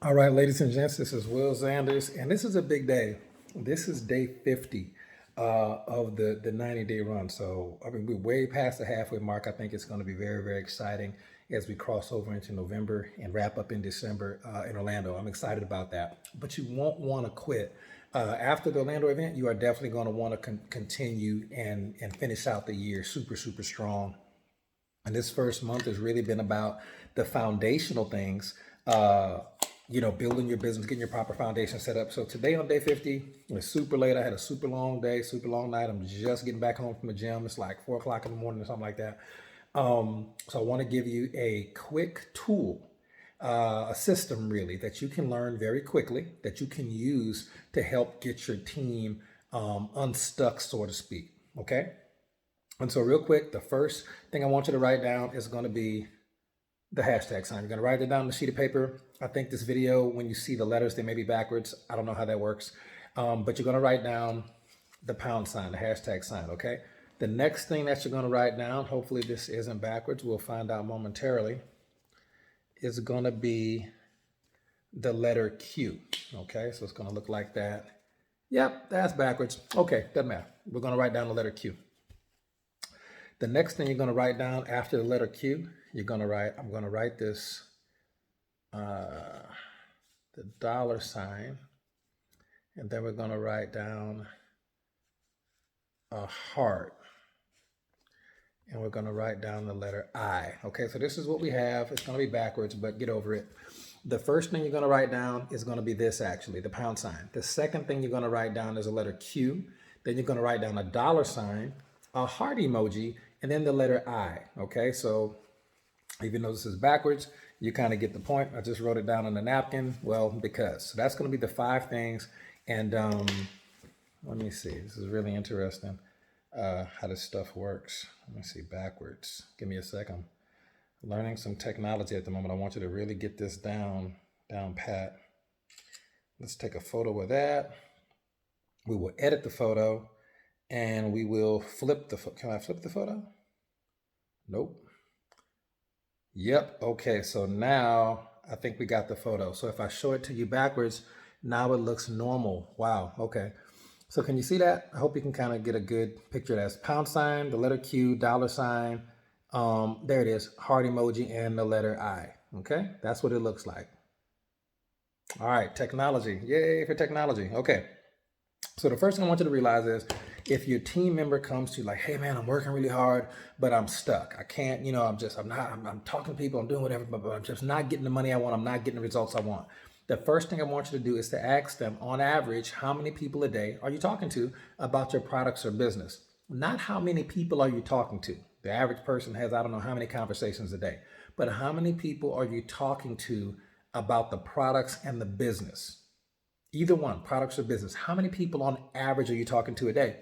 All right, ladies and gents, this is Will Zanders, and this is a big day. This is day 50 of the 90-day run. So, I mean, we're way past the halfway mark. I think it's going to be very, very exciting as we cross over into November and wrap up in December in Orlando. I'm excited about that. But you won't want to quit. After the Orlando event, you are definitely going to want to continue and finish out the year super, super strong. And this first month has really been about the foundational things, building your business, getting your proper foundation set up. So today on day 50, it's super late. I had a super long day, super long night. I'm just getting back home from the gym. It's like 4 o'clock in the morning or something like that. So I want to give you a quick tool, a system really that you can learn very quickly, that you can use to help get your team unstuck, so to speak. Okay. And so real quick, the first thing I want you to write down is going to be the hashtag sign. You're going to write it down on a sheet of paper. I think this video, when you see the letters, they may be backwards. I don't know how that works. But you're going to write down the pound sign, the hashtag sign, okay? The next thing that you're going to write down, hopefully this isn't backwards, we'll find out momentarily, is going to be the letter Q, okay? So it's going to look like that. Yep, that's backwards. Okay, doesn't matter. We're going to write down the letter Q. The next thing you're going to write down after the letter Q, I'm going to write this, the dollar sign, and then we're going to write down a heart, and we're going to write down the letter I. Okay, so this is what we have. It's going to be backwards, but get over it. The first thing you're going to write down is going to be this, actually, the pound sign. The second thing you're going to write down is a letter Q. Then you're going to write down a dollar sign, a heart emoji, and then the letter I. Okay, so even though this is backwards, you kind of get the point. I just wrote it down on the napkin. Well, because. So that's going to be the 5 things. And let me see. This is really interesting how this stuff works. Let me see, backwards. Give me a second. I'm learning some technology at the moment. I want you to really get this down pat. Let's take a photo of that. We will edit the photo. And we will flip the photo. Can I flip the photo? Nope. Yep. Okay. So now I think we got the photo. So if I show it to you backwards, now it looks normal. Wow. Okay. So can you see that? I hope you can kind of get a good picture. That's pound sign, the letter Q, dollar sign. There it is. Heart emoji and the letter I. Okay. That's what it looks like. All right. Technology. Yay for technology. Okay. So the first thing I want you to realize is, if your team member comes to you like, hey man, I'm working really hard, but I'm stuck. I can't, I'm talking to people, I'm doing whatever, but I'm just not getting the money I want. I'm not getting the results I want. The first thing I want you to do is to ask them, on average, how many people a day are you talking to about your products or business? Not how many people are you talking to. The average person has, I don't know how many conversations a day, but how many people are you talking to about the products and the business? Either one, products or business. How many people on average are you talking to a day?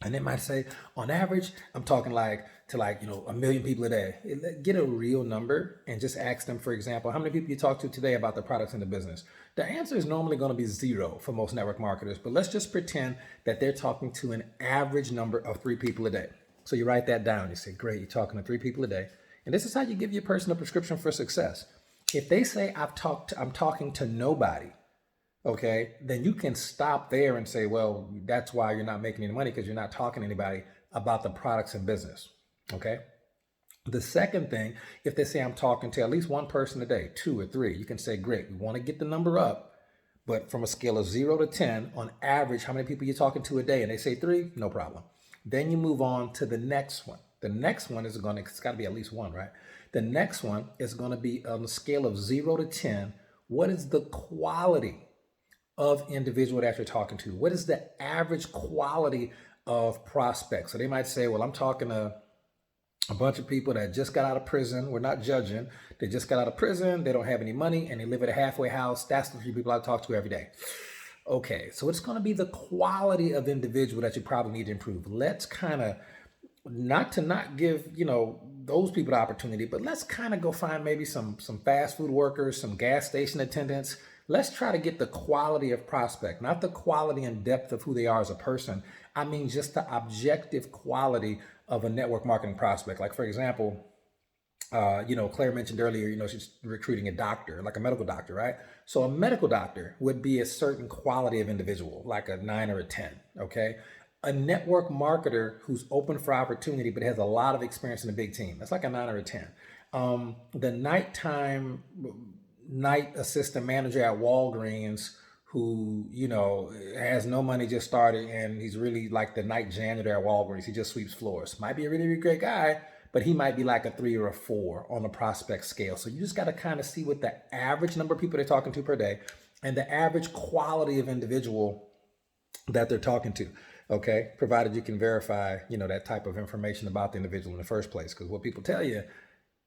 And they might say, on average, I'm talking to 1 million people a day. Get a real number and just ask them, for example, how many people you talk to today about the products in the business? The answer is normally going to be 0 for most network marketers, but let's just pretend that they're talking to an average number of 3 people a day. So you write that down. You say, great, you're talking to 3 people a day. And this is how you give your person a prescription for success. If they say, I'm talking to nobody, okay, then you can stop there and say, well, that's why you're not making any money, because you're not talking to anybody about the products and business, okay? The second thing, if they say I'm talking to at least 1 person a day, 2 or 3, you can say, great, we want to get the number up, but from a scale of 0 to 10, on average, how many people you're talking to a day? And they say 3, no problem. Then you move on to the next one. The next one is it's got to be at least 1, right? The next one is going to be on a scale of 0 to 10, what is the quality of individual that you're talking to? What is the average quality of prospects? So they might say, well, I'm talking to a bunch of people that just got out of prison. We're not judging. They just got out of prison. They don't have any money and they live at a halfway house. That's the 3 people I talk to every day. Okay, so it's going to be the quality of individual that you probably need to improve. Let's kind of, not give, those people the opportunity, but let's kind of go find maybe some fast food workers, some gas station attendants. Let's try to get the quality of prospect, not the quality and depth of who they are as a person. I mean, just the objective quality of a network marketing prospect. Like, for example, Claire mentioned earlier, she's recruiting a doctor, like a medical doctor, right? So a medical doctor would be a certain quality of individual, like a 9 or a 10, okay? A network marketer who's open for opportunity but has a lot of experience in a big team, that's like a 9 or a 10. The night assistant manager at Walgreens who, has no money, just started, and he's really like the night janitor at Walgreens. He just sweeps floors. Might be a really, really great guy, but he might be like a 3 or a 4 on the prospect scale. So you just got to kind of see what the average number of people they're talking to per day and the average quality of individual that they're talking to. Okay, provided you can verify, that type of information about the individual in the first place, because what people tell you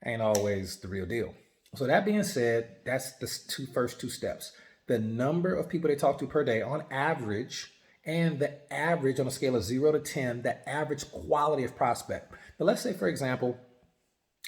ain't always the real deal. So that being said, that's the first two steps. The number of people they talk to per day on average, and the average on a scale of 0 to 10, the average quality of prospect. Now, let's say, for example,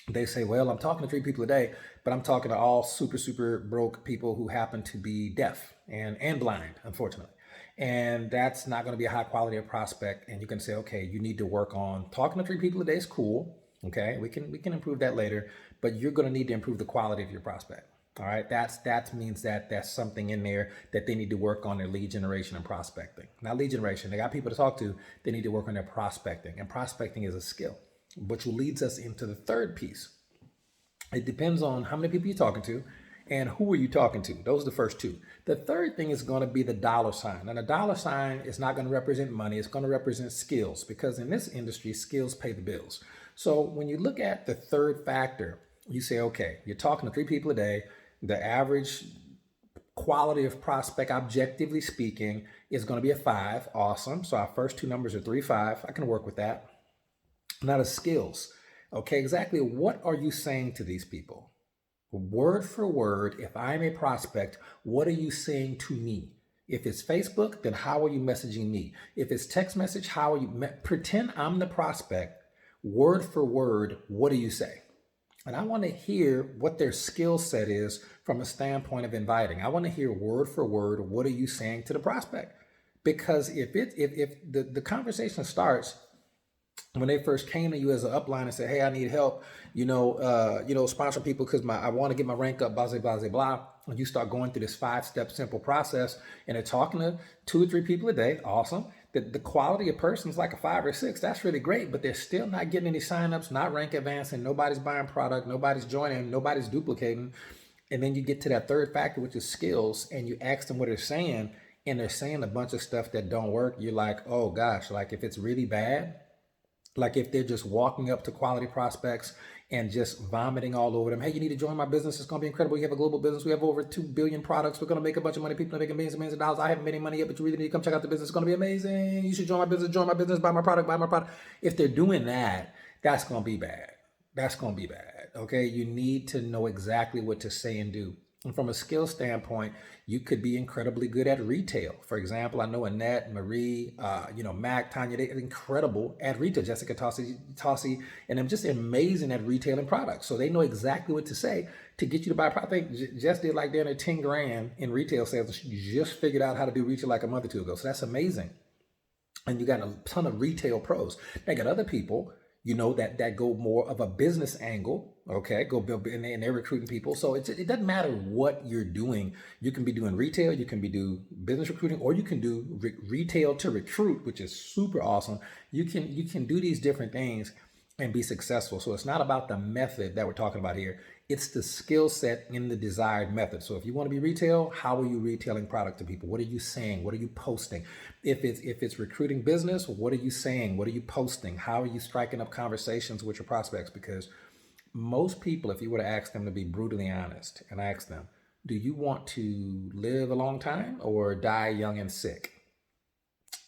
they say, well, I'm talking to 3 people a day, but I'm talking to all super, super broke people who happen to be deaf and blind, unfortunately. And that's not going to be a high quality of prospect. And you can say, okay, you need to work on talking to 3 people a day is cool. Okay, we can improve that later, but you're going to need to improve the quality of your prospect. All right, that means that there's something in there that they need to work on their lead generation and prospecting. Not lead generation, they got people to talk to, they need to work on their prospecting. And prospecting is a skill, which leads us into the third piece. It depends on how many people you're talking to and who are you talking to. Those are the first 2. The third thing is going to be the dollar sign. And a dollar sign is not going to represent money. It's going to represent skills, because in this industry, skills pay the bills. So when you look at the third factor, you say, okay, you're talking to 3 people a day. The average quality of prospect, objectively speaking, is going to be a 5. Awesome. So our first 2 numbers are 3, 5. I can work with that. Now the skills. Okay, exactly what are you saying to these people? Word for word, if I'm a prospect, what are you saying to me? If it's Facebook, then how are you messaging me? If it's text message, how are you? Pretend I'm the prospect. Word for word, what do you say? And I want to hear what their skill set is from a standpoint of inviting. I want to hear word for word, what are you saying to the prospect? Because if the conversation starts when they first came to you as an upline and said, hey, I need help, sponsor people because I want to get my rank up, blah, blah, blah, blah. And you start going through this 5-step simple process, and they're talking to 2 or 3 people a day. Awesome. The quality of person's like a 5 or 6. That's really great, but they're still not getting any signups, not rank advancing. Nobody's buying product. Nobody's joining. Nobody's duplicating. And then you get to that third factor, which is skills, and you ask them what they're saying, and they're saying a bunch of stuff that don't work. You're like, oh gosh, like if it's really bad, like if they're just walking up to quality prospects and just vomiting all over them. Hey, you need to join my business. It's going to be incredible. You have a global business. We have over 2 billion products. We're going to make a bunch of money. People are making millions and millions of dollars. I haven't made any money yet, but you really need to come check out the business. It's going to be amazing. You should join my business, buy my product, buy my product. If they're doing that, that's going to be bad. That's going to be bad. Okay. You need to know exactly what to say and do. And from a skill standpoint, you could be incredibly good at retail. For example, I know Annette, Marie, Mac, Tanya, they're incredible at retail. Jessica Tossi, and I'm just amazing at retailing products. So they know exactly what to say to get you to buy a product. I think Jess did like down at 10 grand in retail sales. She just figured out how to do retail like a month or 2 ago. So that's amazing. And you got a ton of retail pros. They got other people, that go more of a business angle, okay, go build, and they're recruiting people. So it doesn't matter what you're doing. You can be doing retail, you can be doing business recruiting, or you can do retail to recruit, which is super awesome. You can do these different things and be successful. So it's not about the method that we're talking about here. It's the skill set in the desired method. So if you want to be retail, how are you retailing product to people? What are you saying? What are you posting? If it's recruiting business, what are you saying? What are you posting? How are you striking up conversations with your prospects? Because most people, if you were to ask them to be brutally honest and ask them, do you want to live a long time or die young and sick?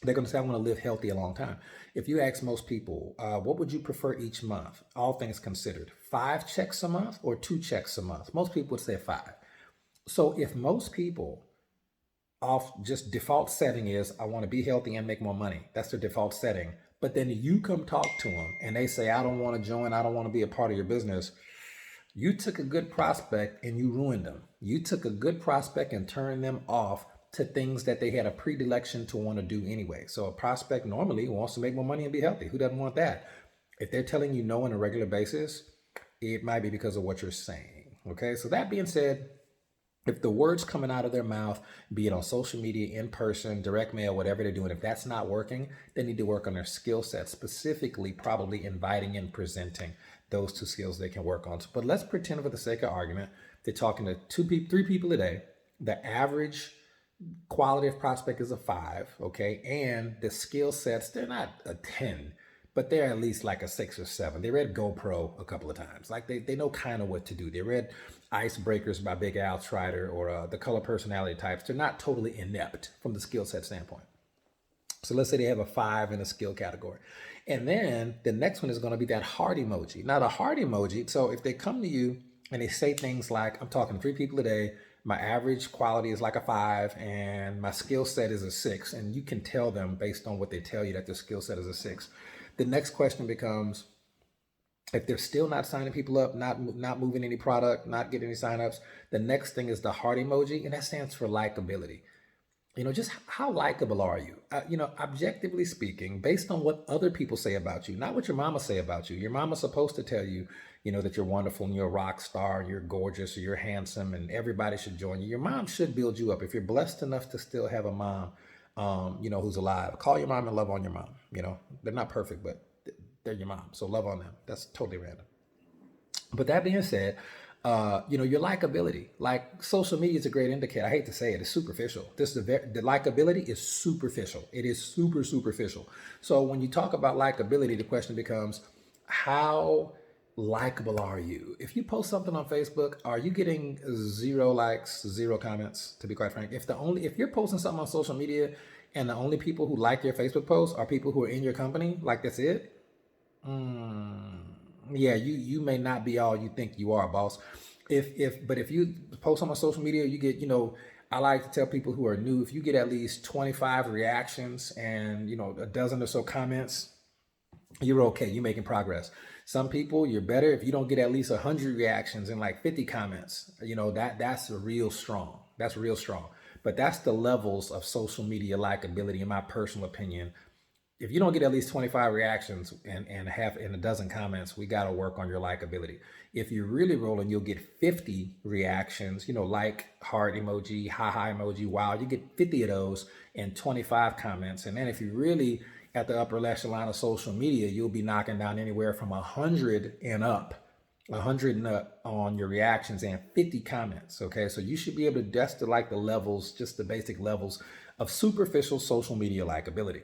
They're going to say, I want to live healthy a long time. If you ask most people, what would you prefer each month? All things considered, 5 checks a month or 2 checks a month? Most people would say 5. So if most people off just default setting is, I want to be healthy and make more money. That's their default setting. But then you come talk to them and they say, I don't want to join. I don't want to be a part of your business. You took a good prospect and you ruined them. You took a good prospect and turned them off to things that they had a predilection to want to do anyway. So a prospect normally wants to make more money and be healthy. Who doesn't want that? If they're telling you no on a regular basis, It might be because of what you're saying. Okay. So that being said, if the words coming out of their mouth, be it on social media, in person, direct mail, whatever they're doing, if that's not working, they need to work on their skill set, specifically probably inviting and presenting those two skills they can work on. But let's pretend for the sake of argument, they're talking to three people a day. The average quality of prospect is a 5, okay? And the skill sets, they're not a 10, but they're at least like a 6 or 7. They read GoPro a couple of times. Like they know kind of what to do. They read Icebreakers by Big Al Strider or The Color Personality Types. They're not totally inept from the skill set standpoint. So let's say they have a 5 in a skill category. And then the next one is going to be that heart emoji. Now the heart emoji, so if they come to you and they say things like, I'm talking to 3 people a day, my average quality is like a 5 and my skill set is a 6, and you can tell them based on what they tell you that their skill set is a 6. The next question becomes, if they're still not signing people up, not moving any product, not getting any signups, the next thing is the heart emoji, and that stands for likability. Just how likable are you? Objectively speaking, based on what other people say about you, not what your mama say about you. Your mama's supposed to tell you, that you're wonderful and you're a rock star and you're gorgeous or you're handsome and everybody should join you. Your mom should build you up. If you're blessed enough to still have a mom, who's alive, call your mom and love on your mom. They're not perfect, but they're your mom. So love on them. That's totally random. But that being said, your likability, like social media is a great indicator. I hate to say it, it's superficial. The likability is superficial. It is super superficial. So when you talk about likability, the question becomes, how likable are you? If you post something on Facebook, are you getting 0 likes, 0 comments, to be quite frank? If you're posting something on social media and the only people who like your Facebook post are people who are in your company, like that's it? Yeah, you may not be all you think you are, boss. But if you post on my social media, you get, I like to tell people who are new, if you get at least 25 reactions and, a dozen or so comments, you're okay. You're making progress. Some people, you're better if you don't get at least 100 reactions and like 50 comments. That's real strong. That's real strong. But that's the levels of social media likability, in my personal opinion. If you don't get at least 25 reactions and a dozen comments, we got to work on your likability. If you're really rolling, you'll get 50 reactions, like heart emoji, haha emoji, wow, you get 50 of those and 25 comments. And then if you really at the upper echelon of social media, you'll be knocking down anywhere from 100 and up on your reactions and 50 comments. Okay. So you should be able to, that's the levels, just the basic levels of superficial social media likability.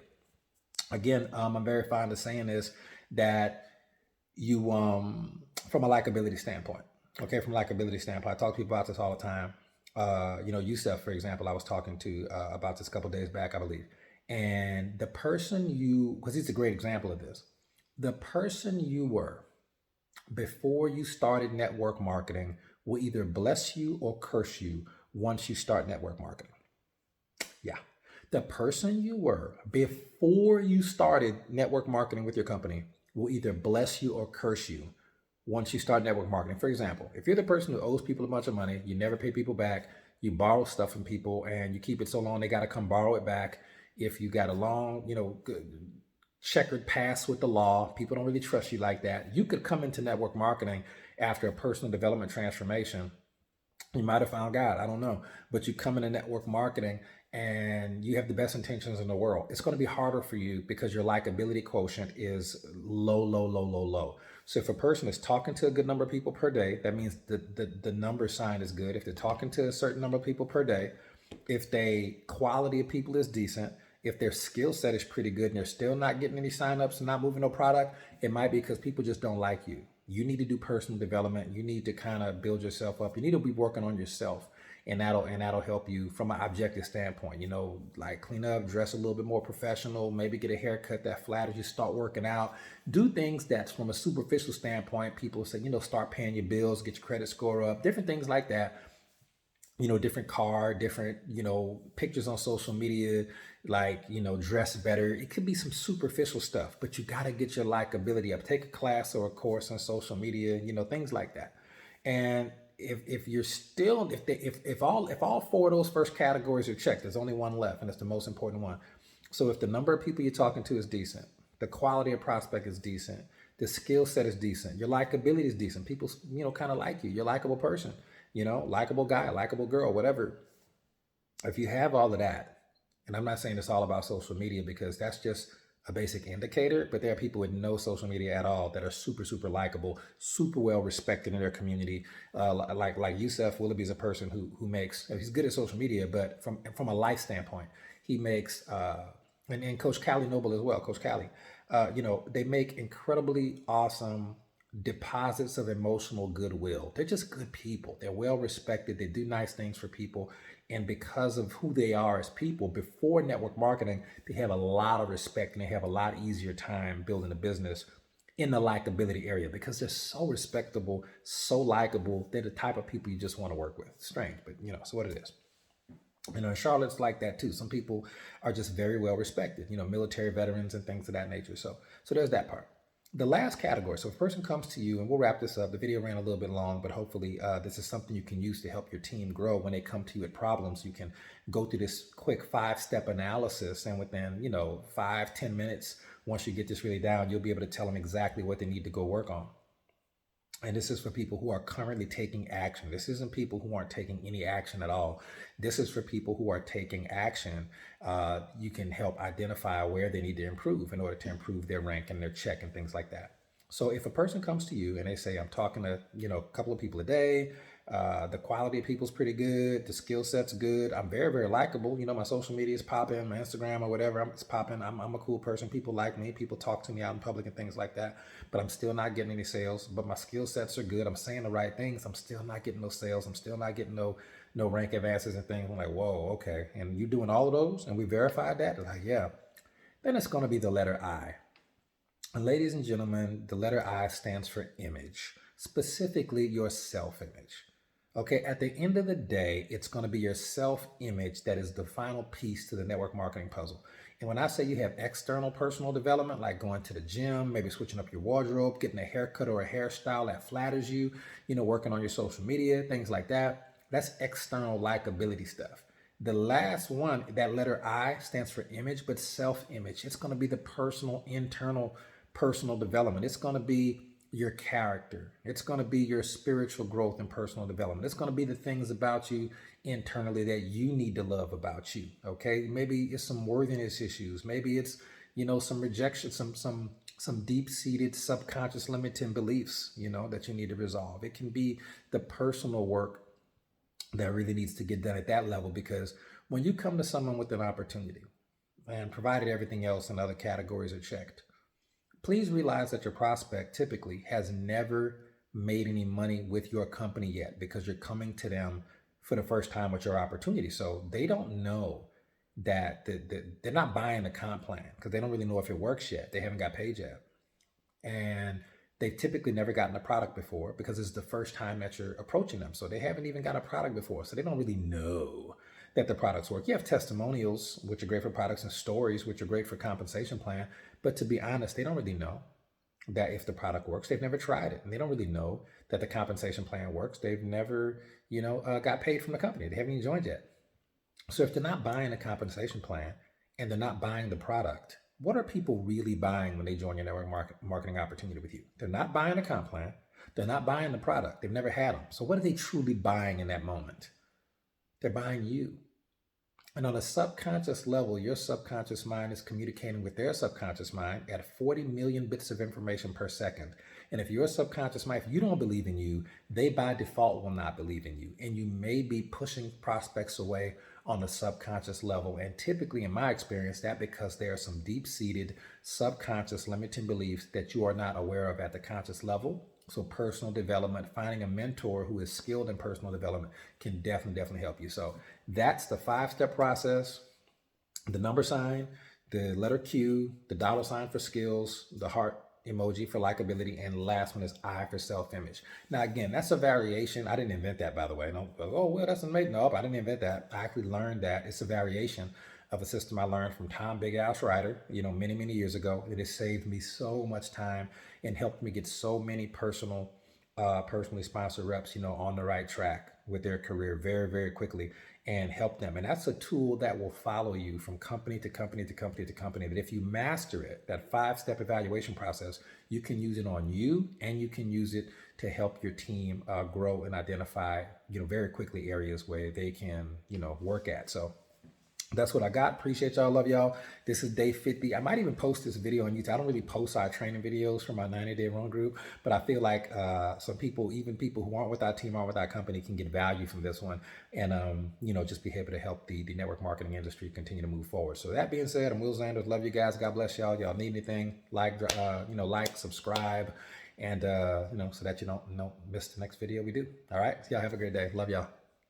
Again, I'm very fond of saying this, that you, from a likability standpoint, I talk to people about this all the time. Yusef, for example, I was talking to about this a couple of days back, I believe. And the person because he's a great example of this, the person you were before you started network marketing will either bless you or curse you once you start network marketing. Yeah. The person you were before you started network marketing with your company will either bless you or curse you once you start network marketing. For example, if you're the person who owes people a bunch of money, you never pay people back, you borrow stuff from people and you keep it so long they got to come borrow it back. If you got a long, good checkered past with the law, people don't really trust you like that. You could come into network marketing after a personal development transformation. You might have found God, I don't know, but you come into network marketing and you have the best intentions in the world. It's going to be harder for you because your likability quotient is low. So if a person is talking to a good number of people per day, that means the number sign is good. If they're talking to a certain number of people per day, if the quality of people is decent, if their skill set is pretty good and they're still not getting any signups and not moving no product, it might be because people just don't like you. You need to do personal development. You need to kind of build yourself up. You need to be working on yourself, and that'll help you from an objective standpoint. Like clean up, dress a little bit more professional, maybe get a haircut that flatters you, start working out, do things that's from a superficial standpoint. People say, start paying your bills, get your credit score up, different things like that. Different car, different, pictures on social media, like, dress better. It could be some superficial stuff, but you got to get your likability up. Take a class or a course on social media, things like that. And if you're still, if all 4 of those first categories are checked, there's only one left, and it's the most important one. So if the number of people you're talking to is decent, the quality of prospect is decent, The skill set is decent. Your likability is decent. People, kind of like you. You're a likable person, likable guy, likable girl, whatever. If you have all of that, and I'm not saying it's all about social media because that's just a basic indicator, but there are people with no social media at all that are super, super likable, super well respected in their community. Like Yusef Willoughby is a person who makes, he's good at social media, but from a life standpoint, he makes, and Coach Callie Noble as well, Coach Callie, they make incredibly awesome deposits of emotional goodwill. They're just good people. They're well respected. They do nice things for people. And because of who they are as people, before network marketing, they have a lot of respect and they have a lot easier time building a business in the likability area because they're so respectable, so likable. They're the type of people you just want to work with. Strange, but so what it is. Charlotte's like that too. Some people are just very well respected, military veterans and things of that nature. So there's that part. The last category, so if a person comes to you, and we'll wrap this up, the video ran a little bit long, but hopefully this is something you can use to help your team grow. When they come to you with problems, you can go through this quick 5-step analysis, and within 5-10 minutes, once you get this really down, you'll be able to tell them exactly what they need to go work on. And this is for people who are currently taking action. This isn't people who aren't taking any action at all. This is for people who are taking action. You can help identify where they need to improve in order to improve their rank and their check and things like that. So if a person comes to you and they say, I'm talking to, a couple of people a day, the quality of people's pretty good, the skill set's good, I'm very, very likable, my social media is popping, my Instagram or whatever, it's popping, I'm a cool person, people like me, people talk to me out in public and things like that, but I'm still not getting any sales, but my skill sets are good, I'm saying the right things, I'm still not getting no sales, I'm still not getting no rank advances and things. I'm like, whoa, okay, and you doing all of those, and we verified that? They're like, yeah. Then it's going to be the letter I. And ladies and gentlemen, the letter I stands for image, specifically your self-image. Okay, at the end of the day, it's going to be your self-image that is the final piece to the network marketing puzzle. And when I say you have external personal development, like going to the gym, maybe switching up your wardrobe, getting a haircut or a hairstyle that flatters you, working on your social media, things like that, that's external likability stuff. The last one, that letter I, stands for image, but self-image. It's going to be the personal, internal personal development. It's going to be your character. It's going to be your spiritual growth and personal development. It's going to be the things about you internally that you need to love about you. Okay. Maybe it's some worthiness issues. Maybe it's, some rejection, some deep-seated subconscious limiting beliefs, that you need to resolve. It can be the personal work that really needs to get done at that level, because when you come to someone with an opportunity, and provided everything else and other categories are checked, please realize that your prospect typically has never made any money with your company yet, because you're coming to them for the first time with your opportunity. So they don't know that they're not buying the comp plan because they don't really know if it works yet. They haven't got paid yet. And they've typically never gotten a product before because it's the first time that you're approaching them. So they haven't even got a product before. So they don't really know that the products work. You have testimonials, which are great for products, and stories, which are great for compensation plan. But to be honest, they don't really know that if the product works. They've never tried it, and they don't really know that the compensation plan works. They've never, got paid from the company. They haven't even joined yet. So if they're not buying the compensation plan and they're not buying the product, what are people really buying when they join your network marketing opportunity with you? They're not buying the comp plan. They're not buying the product. They've never had them. So what are they truly buying in that moment? They're buying you. And on a subconscious level, your subconscious mind is communicating with their subconscious mind at 40 million bits of information per second. And if your subconscious mind, if you don't believe in you, they by default will not believe in you. And you may be pushing prospects away on the subconscious level. And typically, in my experience, that because there are some deep-seated subconscious limiting beliefs that you are not aware of at the conscious level. So personal development, finding a mentor who is skilled in personal development can definitely help you. So that's the 5-step process: the number sign, the letter Q, the $sign for skills, the heart emoji for likability, and the last one is I for self-image. Now, again, that's a variation. I didn't invent that, by the way. Don't go, oh, well, that's amazing. No, I didn't invent that. I actually learned that. It's a variation of a system I learned from Tom Big Al Schreider, many years ago. It has saved me so much time and helped me get so many personally sponsored reps, on the right track. with their career very, very quickly and help them. And that's a tool that will follow you from company to company to company to company. That if you master it, that 5-step evaluation process, you can use it on you, and you can use it to help your team grow and identify, very quickly areas where they can, work at. So that's what I got. Appreciate y'all. Love y'all. This is day 50. I might even post this video on YouTube. I don't really post our training videos from our 90-day run group, but I feel like some people, even people who aren't with our team, aren't with our company, can get value from this one, and just be able to help the network marketing industry continue to move forward. So that being said, I'm Will Zanders. Love you guys. God bless y'all. Y'all need anything, like, subscribe, and so that you don't miss the next video we do. All right. Y'all have a great day. Love y'all.